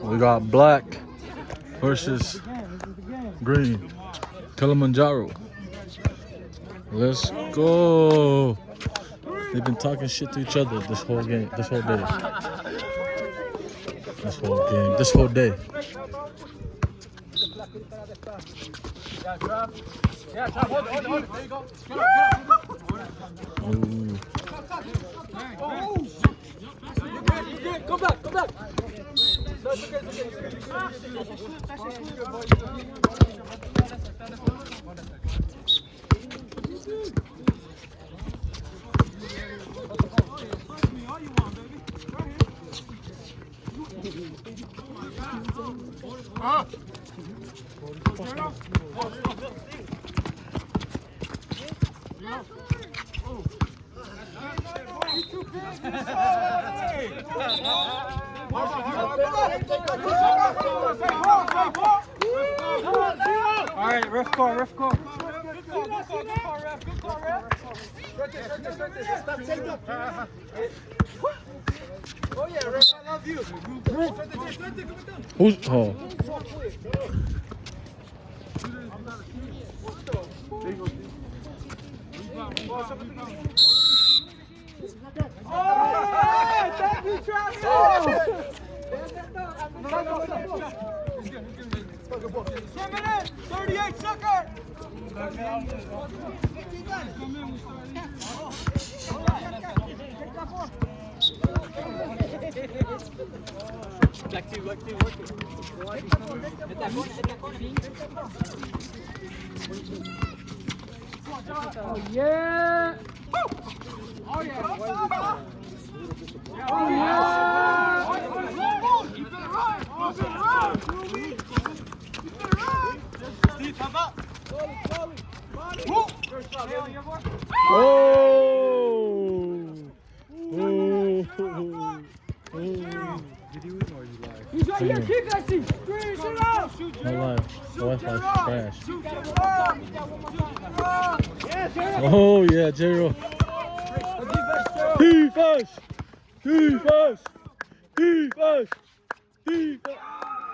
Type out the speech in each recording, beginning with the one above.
We got black versus green. Kilamanjaro. Let's go. They've been talking shit to each other this whole game, this whole day. This whole day. Ooh. Come back. All right, ref call. Good call, ref. Stop, take up. Oh yeah, ref, I love you. Who's oh? Thank you, Travis. 10 minutes, 38 seconds. Black team, work it. Oh yeah! Oh yeah! Oh yeah! Keep it right! Steve, come up! He's right here, kick that seat! No lie, the Wi-Fi's trash. Oh yeah, J-Roll. Defense!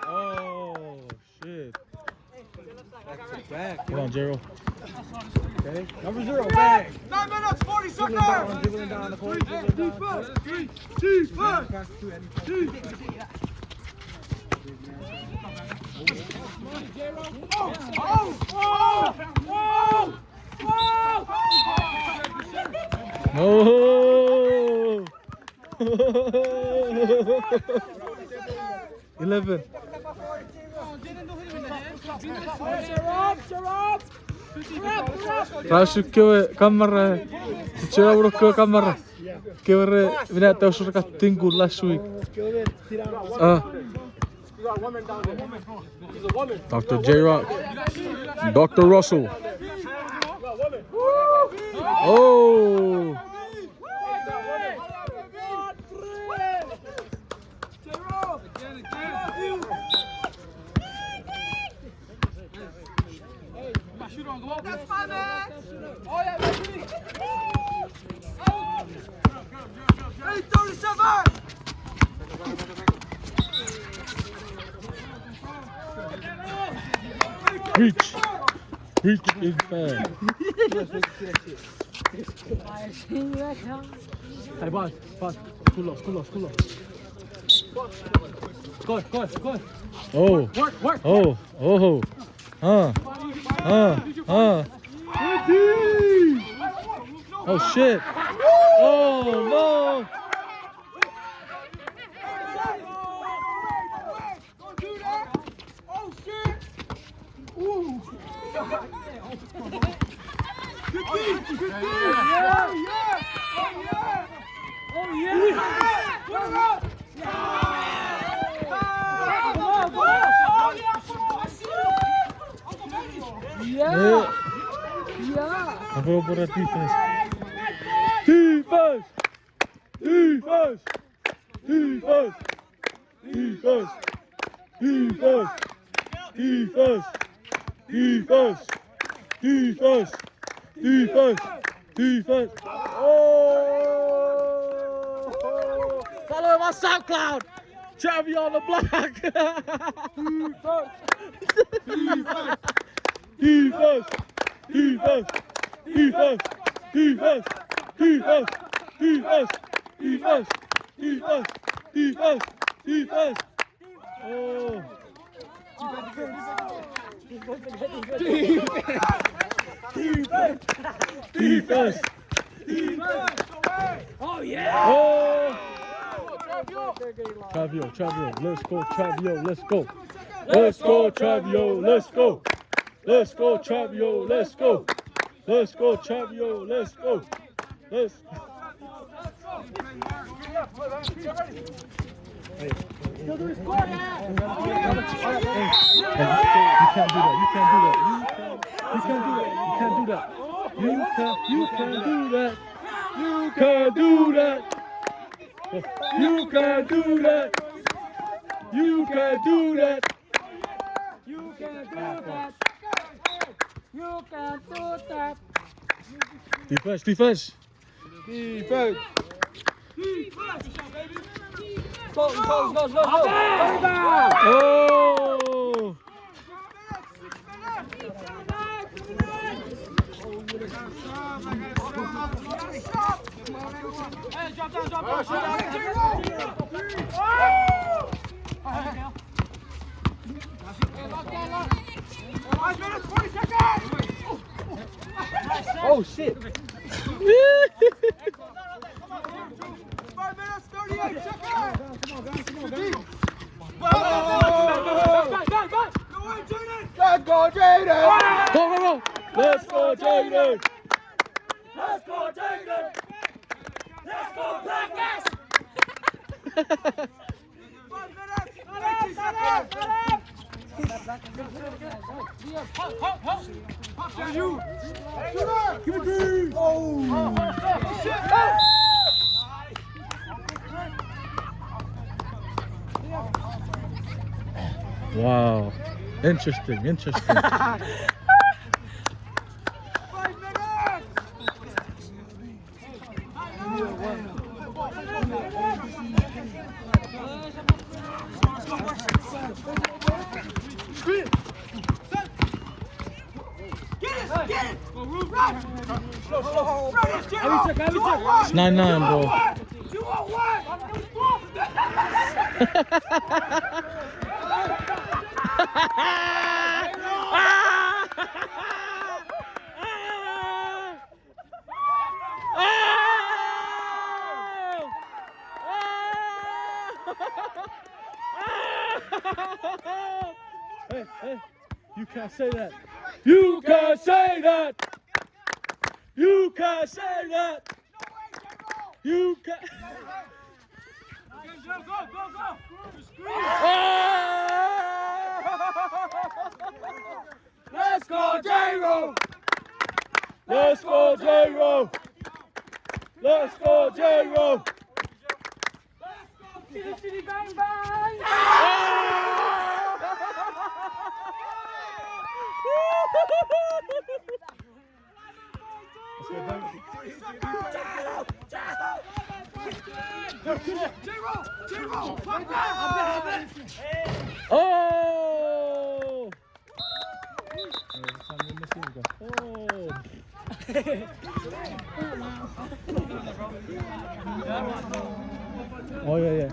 Oh shit. Back. Come on, J-Roll. Okay. Number 0, back. 9 minutes, 40 seconds! Dribbling down the court. Defense! Oh! 11. Raasukkiwe kamera. Sitten urukkiwe kamera. Kevere minä teossa kattiin kun lässui. Dr. J-Rock. Dr. Russell. Oh! That's my man! Oh yeah, baby! 8:37! Reach is bad. Hey, boss. Cool off. Go. Oh. Work. Oh. Oh shit. Oh no. Don't do that! Oh shit! Ooh! Good D! Oh yeah! I go for the defense. Defense. Oh! Follow him on SoundCloud. Travi on the block. Defense. Defense. Defense. Defense. Defense. Defense. Defense. Defense. Defense. Defense. Oh. Defense. Oh, yeah. Oh. Travio. Let's go, Travio. Let's go. Let's go, Travio. Let's go. Let's go, Travio. Let's go. Let's go, Travio. Let's go. Let's. Hey, you can't do that. You can't do that. You can't do that. You can't do that. You can't do that. You can't do that. You can't do that. You can't do that. You can do that. You can do that. Defense, defense. Defense. Go. Oh. Hey, drop down. Oh, shit. 5 minutes, 38 seconds. Let's go, Jaden. Go. Let's go, Jaden. Let's go, Jaden. Let's go, Blackness. 5 minutes, 30 seconds. You. Give it to me. Oh. Wow. Interesting. 5 minutes. Get it! Run! It's 9-9, bro. 2-1. Hey, you can't say that. You can't say that. You can't say that. You can't. Go! Let's go, J-Roll. Let's go, J-Roll. Let's go, J-Roll. City, bang, bang. J-Roll! Oh! Oh, yeah.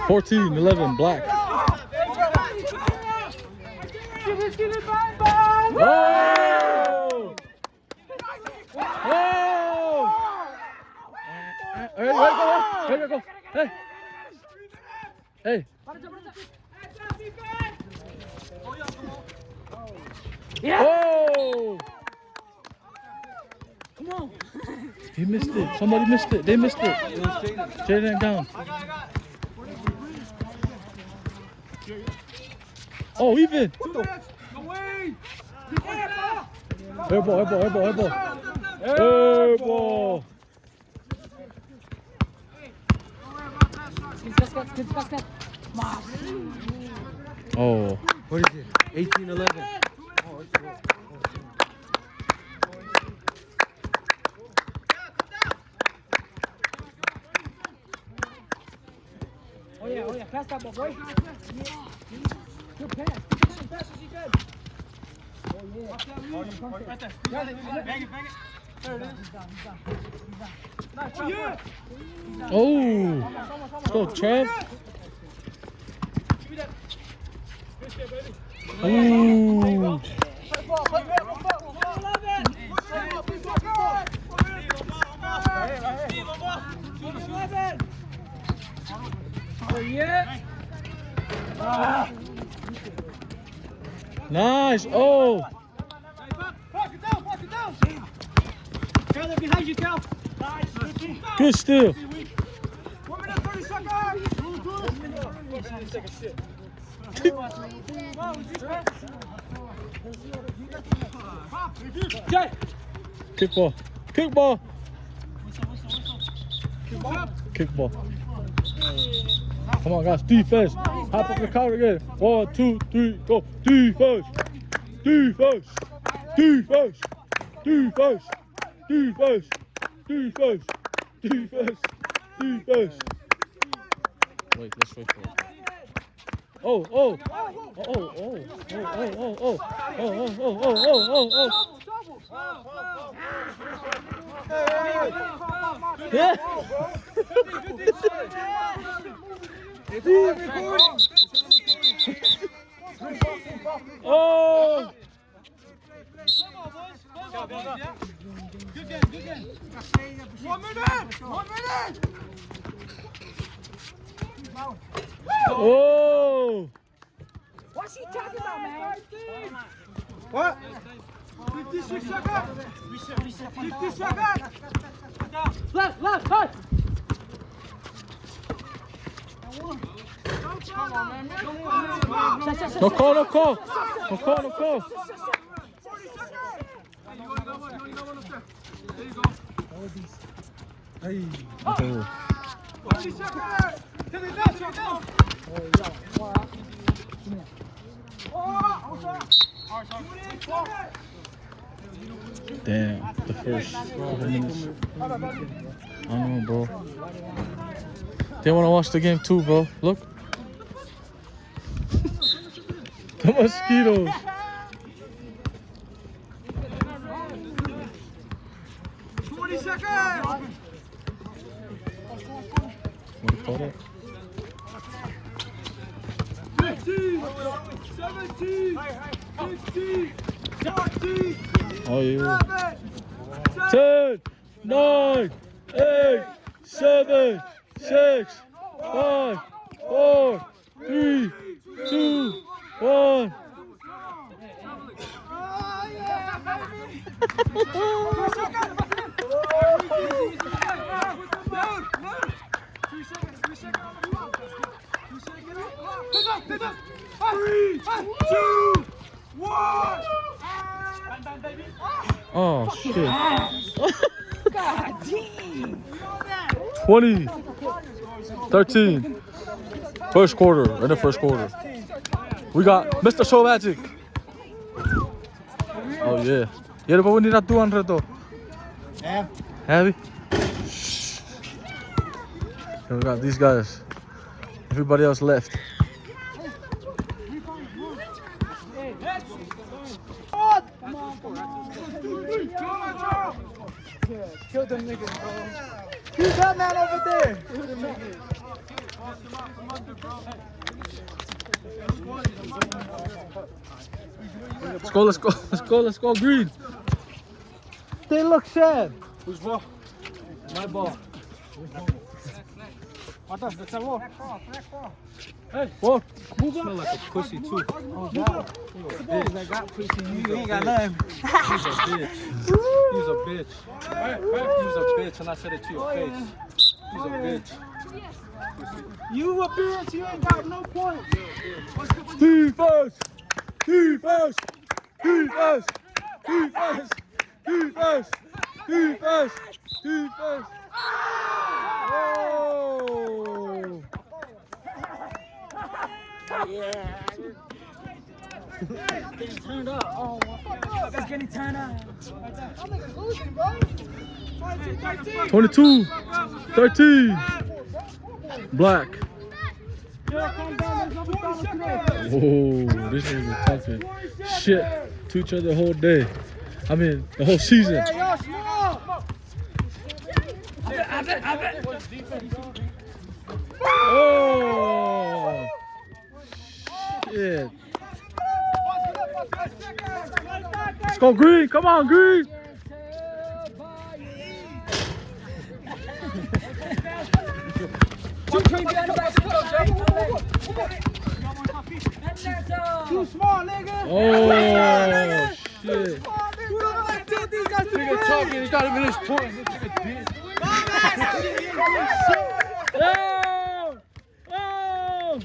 14-11, black. Oh! Oh! Here we go. Hey. Yeah. Oh! Come on. He missed it. Somebody missed it. They missed it. Jaden down. Oh, even. Airball. Oh. What is it? 18-11. Pass that ball, boy. Good pass. Pass is good. Oh, yeah. Right there. Bang it. There it is. He's down. Nice job, Oh, let's go, Trev. Give me that. Good shit, baby. Ooh. Yeah. Nice. Oh. Park it down. Cal, they're behind you, Cal. Nice. Good steal. 1 minute 30 seconds. Take a shit. Kickball. Kickball. Kickball. Come on, guys. Defense. Hop up the counter again. 1, 2, 3, go. Defense. Defense. Defense. Defense. Defense. Defense. Defense. Defense. Wait, let's wait for it. Oh. Yeah. Oh. Good game. 1 minute. Oh. What's he talking about, man? What? 56 seconds. 50 seconds. Left. Come on, man. No call. 40 seconds. You only got one upstairs. There you go. Oh. 40 seconds. Take it down. Damn, the first couple minutes. I don't know, bro. They want to watch the game too, bro. Look. The mosquitoes. Want to call that? 15, 17, 16, 14, Oh, yeah. 7, 10, 9, 8, 7, 6, 5, 4, 3, 2, 1. Oh, shit. God damn. 20, 13. First quarter, in the first quarter. We got Mr. Show Magic. Oh, yeah. Yeah, but we need that 200 though. Yeah. Heavy. And we got these guys. Everybody else left. Kill them niggas, bro. Who's that man over there? Kill them niggas. Let's go, Green. They look sad. Whose ball? My ball. What the? That's a ball. Hey, Whoa. move up. Smell like a pussy too. Oh God. Bitch, I got pussy. You ain't got nothing. He's a bitch. He's a bitch. He's a bitch, and I said it to your face. He's a bitch. You a bitch. You ain't got no points. Defense. Defense. Defense. Defense. Defense. Defense. Defense. Oh. Yeah. Getting turned up. Oh, it's getting turned up. 22, 13. Black. Oh, this nigga been talking shit to each other the whole day. I mean, the whole season. Oh, shit. Let's go, Green. Come on, Green. Too small, nigga. Oh, shit. Nigga talking, he's not even his point. This nigga bitch. Oh! Oh!